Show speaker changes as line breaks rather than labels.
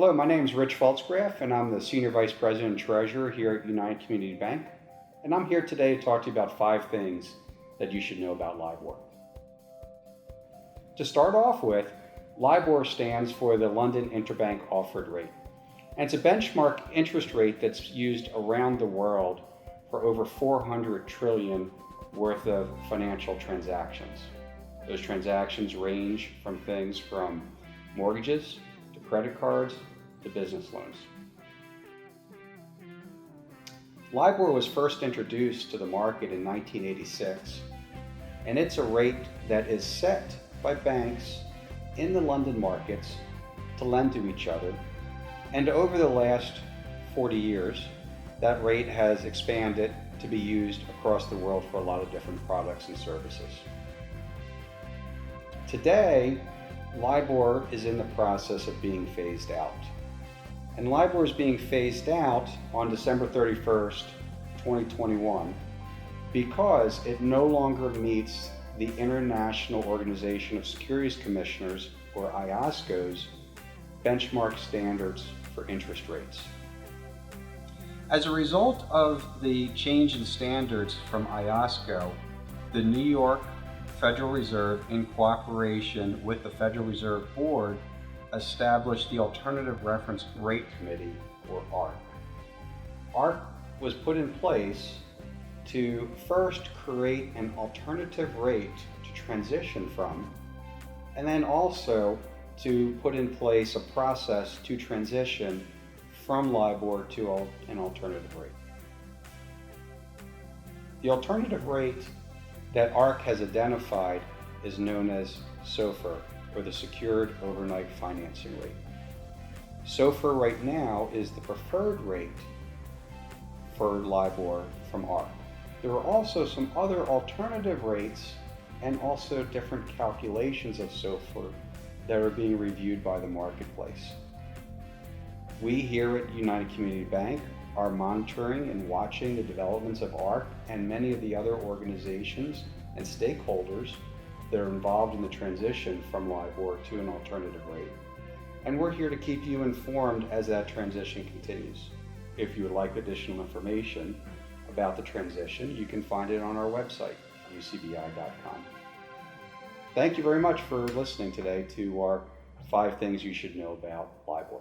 Hello, my name is RiCH Pfaltzgraff, and I'm the Senior Vice President and Treasurer here at United Community Bank. And I'm here today to talk to you about 5 things that you should know about LIBOR. To start off with, LIBOR stands for the London Interbank Offered Rate. And it's a benchmark interest rate that's used around the world for over 400 trillion worth of financial transactions. Those transactions range from things from mortgages to credit cards to business loans. LIBOR was first introduced to the market in 1986, and it's a rate that is set by banks in the London markets to lend to each other. And over the last 40 years, that rate has expanded to be used across the world for a lot of different products and services. Today, LIBOR is in the process of being phased out. And LIBOR is being phased out on December 31st, 2021, because it no longer meets the International Organization of Securities Commissioners, or IOSCO's, benchmark standards for interest rates. As a result of the change in standards from IOSCO, the New York Federal Reserve, in cooperation with the Federal Reserve Board, established the Alternative Reference Rate Committee, or ARRC. ARRC was put in place to first create an alternative rate to transition from, and then also to put in place a process to transition from LIBOR to an alternative rate. The alternative rate that ARRC has identified is known as SOFR, or the Secured Overnight Financing Rate. SOFR right now is the preferred rate for LIBOR from ARRC. There are also some other alternative rates and also different calculations of SOFR that are being reviewed by the marketplace. We here at United Community Bank are monitoring and watching the developments of ARRC and many of the other organizations and stakeholders that are involved in the transition from LIBOR to an alternative rate. And we're here to keep you informed as that transition continues. If you would like additional information about the transition, you can find it on our website, ucbi.com. Thank you very much for listening today to our 5 things you should know about LIBOR.